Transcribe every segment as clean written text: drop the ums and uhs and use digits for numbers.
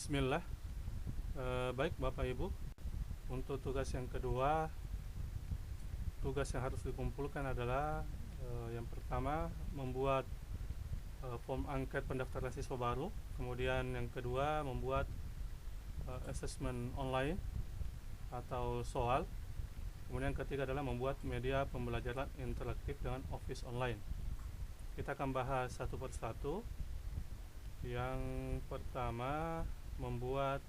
Bismillah. Baik Bapak Ibu, untuk tugas yang kedua, tugas yang harus dikumpulkan adalah yang pertama membuat form angket pendaftaran siswa baru, kemudian yang kedua membuat assessment online atau soal, kemudian yang ketiga adalah membuat media pembelajaran interaktif dengan Office Online. Kita akan bahas satu persatu. Yang pertama, membuat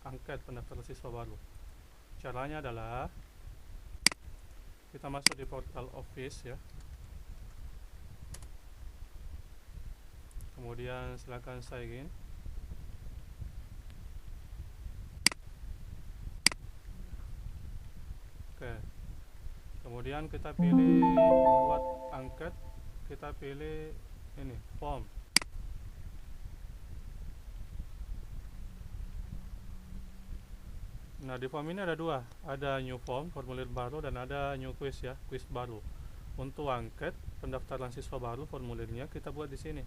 angket pendaftaran siswa baru. Caranya adalah kita masuk di portal Office ya. Kemudian silakan sign in. Oke. Kemudian kita pilih membuat angket. Kita pilih ini form. Nah, di form ini ada dua, ada new form, formulir baru, dan ada new quiz ya, quiz baru. Untuk angket pendaftaran siswa baru, formulirnya kita buat di sini,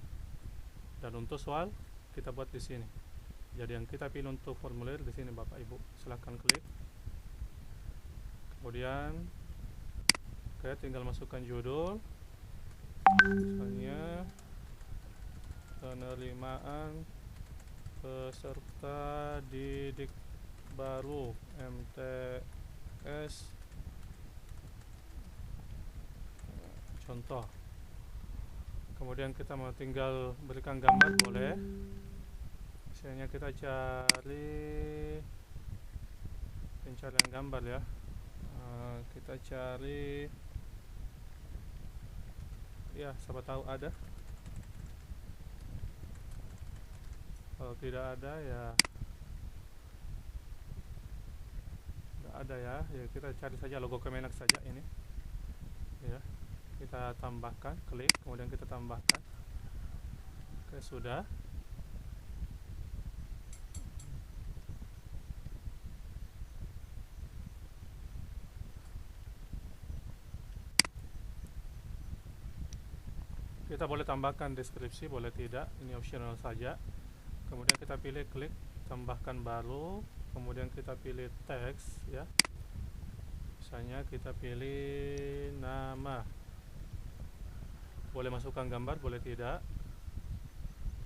dan untuk soal kita buat di sini. Jadi yang kita pilih untuk formulir di sini Bapak Ibu, silahkan klik. Kemudian tinggal masukkan judul, misalnya penerimaan peserta didik baru MTS, contoh. Kemudian kita mau tinggal berikan gambar boleh. Misalnya kita cari pencarian gambar ya. Kita cari ya, siapa tahu ada. Kalau tidak ada ya ada ya, kita cari saja logo Kemenak saja ini ya, kita tambahkan, klik, kemudian kita tambahkan. Oke, sudah. Kita boleh tambahkan deskripsi, boleh tidak, ini optional saja. Kemudian kita pilih klik tambahkan baru, kemudian kita pilih teks ya, misalnya kita pilih nama, boleh masukkan gambar, boleh tidak.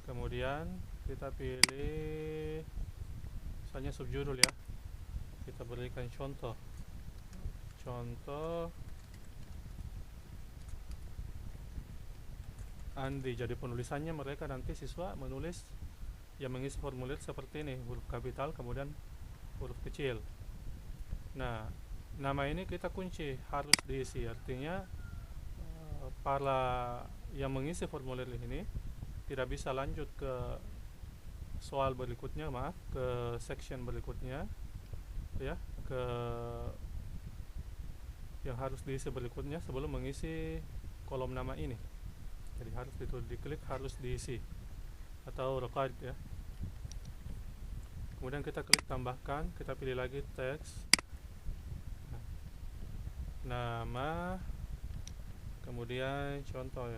Kemudian kita pilih misalnya subjudul ya, kita berikan contoh Andi. Jadi penulisannya mereka nanti siswa menulis yang mengisi formulir seperti ini, huruf kapital kemudian huruf kecil. Nah, nama ini kita kunci, harus diisi, artinya para yang mengisi formulir ini tidak bisa lanjut ke soal berikutnya, ke section berikutnya ya, ke yang harus diisi berikutnya sebelum mengisi kolom nama ini. Jadi harus diklik harus diisi atau required ya. Kemudian kita klik tambahkan, kita pilih lagi teks, nama, kemudian contoh ya,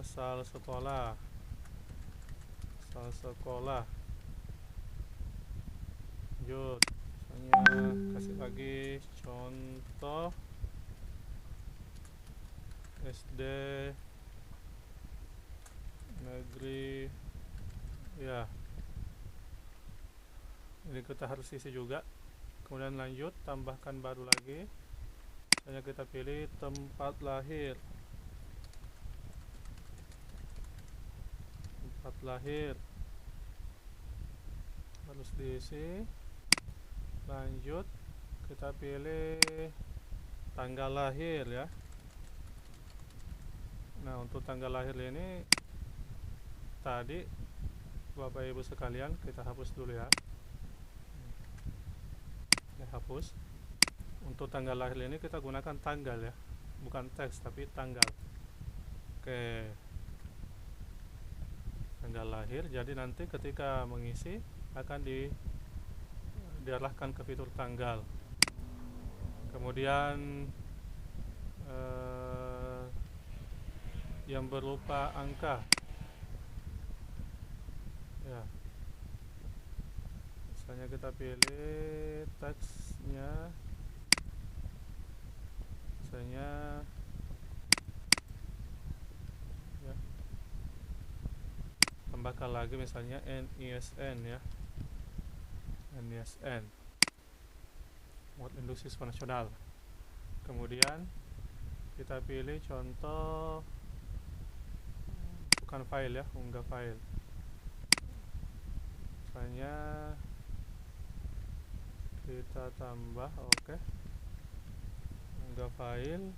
asal sekolah, lanjut, misalnya kasih lagi contoh SD negeri ya, ini kita harus isi juga. Kemudian lanjut, tambahkan baru lagi, misalnya kita pilih tempat lahir, harus diisi. Lanjut, kita pilih tanggal lahir ya. Nah, untuk tanggal lahir ini tadi Bapak Ibu sekalian, kita hapus dulu ya. Hapus. Untuk tanggal lahir ini kita gunakan tanggal ya, bukan teks tapi tanggal. Oke, tanggal lahir. Jadi nanti ketika mengisi akan diarahkan ke fitur tanggal. Kemudian yang berupa angka ya, Misalnya kita pilih teksnya, misalnya ya, tambahkan lagi misalnya NISN ya, NISN Muat Induk Siswa Nasional. Kemudian kita pilih contoh, bukan file ya, unggah file. Misalnya kita tambah, oke, unggah file,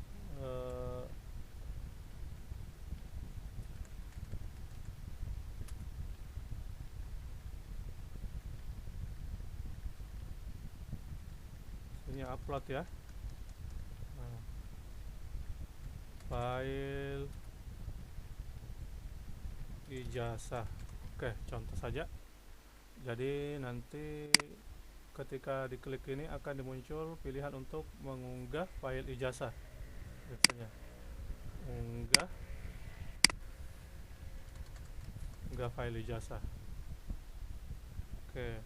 ini upload ya. Nah, file ijazah, oke, contoh saja. Jadi nanti ketika diklik ini akan dimuncul pilihan untuk mengunggah file ijazah. Biasanya unggah file ijazah. Oke,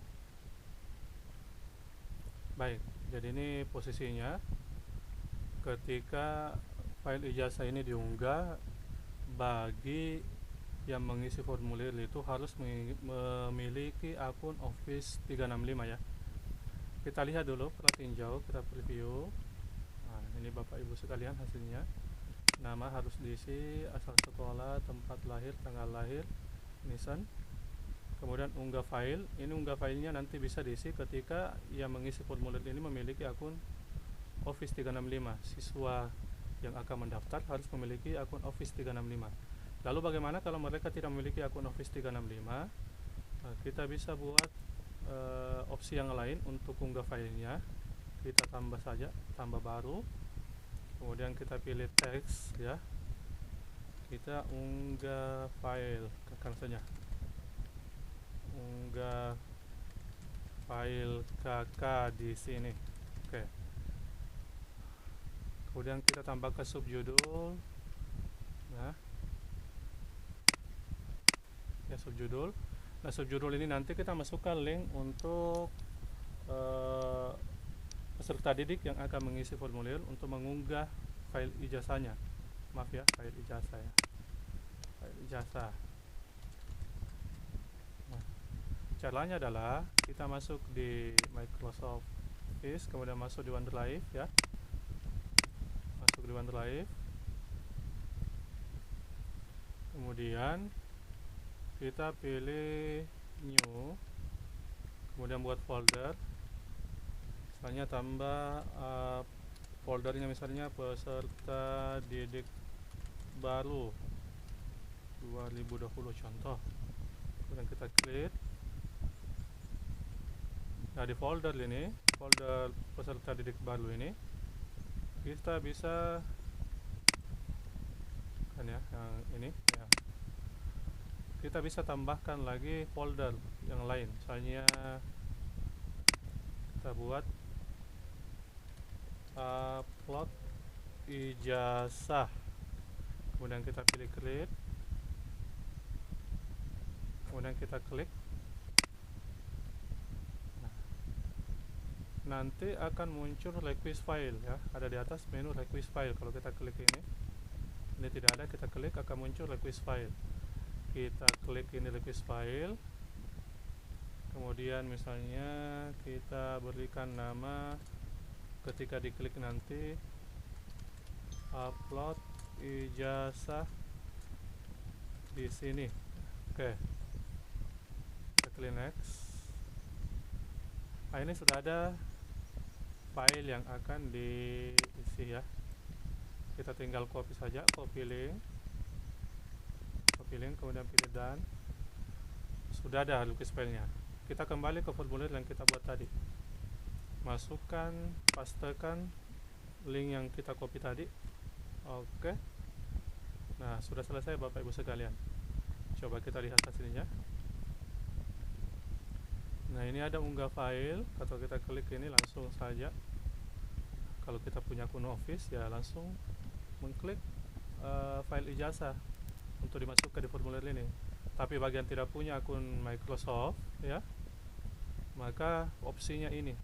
baik, jadi ini posisinya ketika file ijazah ini diunggah, bagi yang mengisi formulir itu harus memiliki akun Office 365 ya. Kita lihat dulu, perhatiin jauh, kita preview. Nah, ini Bapak Ibu sekalian hasilnya. Nama harus diisi, asal sekolah, tempat lahir, tanggal lahir, nisan. Kemudian unggah file. Ini unggah filenya nanti bisa diisi ketika yang mengisi formulir ini memiliki akun Office 365. Siswa yang akan mendaftar harus memiliki akun Office 365. Lalu bagaimana kalau mereka tidak memiliki akun Office 365? Nah, kita bisa buat opsi yang lain untuk unggah filenya. Kita tambah saja, tambah baru. Kemudian kita pilih teks ya. Kita unggah file, tekan saja. Unggah file KK di sini. Oke. Kemudian kita tambahkan subjudul. Nah, ya subjudul. Nah, subjudul ini nanti kita masukkan link untuk peserta didik yang akan mengisi formulir untuk mengunggah file ijazahnya. Maaf ya, file ijazah ya. File ijazah. Nah, caranya adalah kita masuk di Microsoft Office, kemudian masuk di OneDrive ya. Masuk di OneDrive. Kemudian kita pilih new, kemudian buat folder. Misalnya tambah foldernya, misalnya peserta didik baru 2020 contoh. Kemudian kita klik. Nah, di folder ini, folder peserta didik baru ini, kita bisa kan ya, yang ini ya, kita bisa tambahkan lagi folder yang lain. Misalnya kita buat upload ijazah, kemudian kita pilih create, kemudian kita klik. Nah, nanti akan muncul request file ya, ada di atas menu request file. Kalau kita klik ini tidak ada, kita klik akan muncul request file. Kita klik ini request file, kemudian misalnya kita berikan nama, ketika diklik nanti upload ijazah di sini. Oke, kita klik next. Nah, ini sudah ada file yang akan diisi ya. Kita tinggal copy saja, copy link, kemudian pilih dan sudah ada request filenya. Kita kembali ke formulir yang kita buat tadi, masukkan, pastekan link yang kita copy tadi. Oke. Nah, sudah selesai Bapak Ibu sekalian. Coba kita lihat hasilnya. Nah, ini ada unggah file. Kalau kita klik ini langsung saja, kalau kita punya akun Office ya langsung mengklik file ijazah untuk dimasukkan di formulir ini. Tapi bagi yang tidak punya akun Microsoft ya, maka opsinya ini.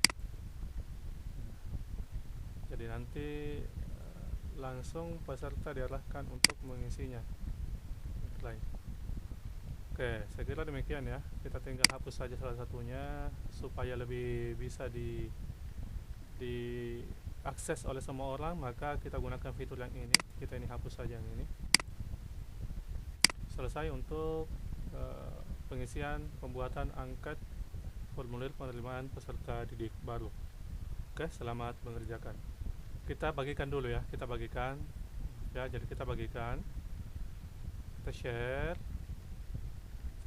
Jadi nanti langsung peserta diarahkan untuk mengisinya. Apply. Oke, saya kira demikian ya. Kita tinggal hapus saja salah satunya supaya lebih bisa diakses oleh semua orang, maka kita gunakan fitur yang ini. Kita ini hapus saja yang ini. Selesai untuk pengisian pembuatan angket formulir penerimaan peserta didik baru. Oke, selamat mengerjakan. Kita bagikan dulu ya, kita bagikan ya. Jadi kita bagikan, kita share.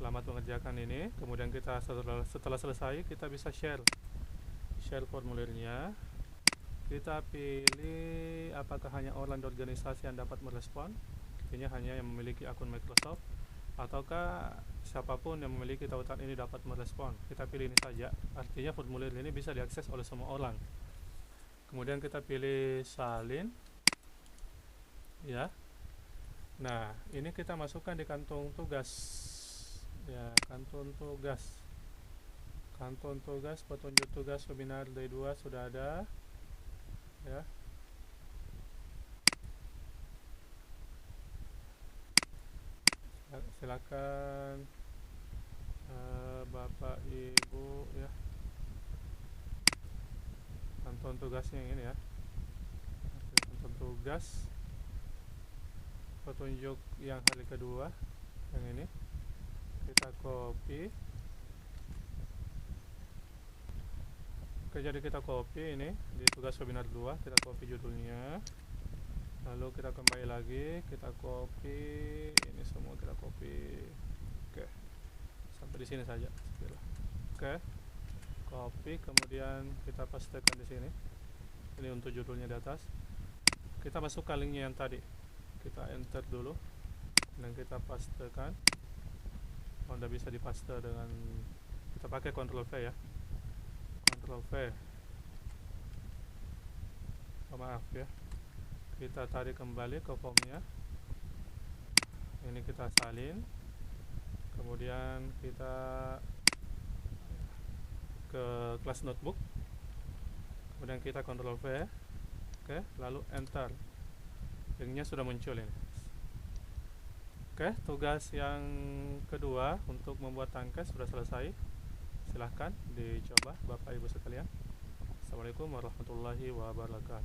Selamat mengerjakan ini. Kemudian kita setelah selesai kita bisa share formulirnya. Kita pilih apakah hanya orang di organisasi yang dapat merespon, artinya hanya yang memiliki akun Microsoft, ataukah siapapun yang memiliki tautan ini dapat merespon. Kita pilih ini saja, artinya formulir ini bisa diakses oleh semua orang. Kemudian kita pilih salin ya. Nah, ini kita masukkan di kantung tugas ya, kantung tugas petunjuk tugas webinar D2 sudah ada ya. Silakan Bapak Ibu ya, kantung tugasnya yang ini ya. Kantung tugas petunjuk yang hari kedua yang ini kita copy. Oke, jadi kita copy ini di tugas webinar 2, kita copy judulnya, lalu kita kembali lagi, kita copy ini semua, kita copy. Oke, sampai di sini saja. Oke, copy, kemudian kita pastekan di sini. Ini untuk judulnya di atas. Kita masukkan linknya yang tadi, kita enter dulu dan kita pastekan. Anda bisa dipaste dengan, kita pakai Ctrl V ya, Ctrl V. Oh, maaf ya, kita tarik kembali ke formnya. Ini kita salin, kemudian kita ke kelas notebook, kemudian kita Ctrl V. Oke, lalu enter. Linknya sudah muncul ini. Oke, tugas yang kedua untuk membuat angket sudah selesai. Silahkan dicoba Bapak Ibu sekalian. Assalamualaikum warahmatullahi wabarakatuh.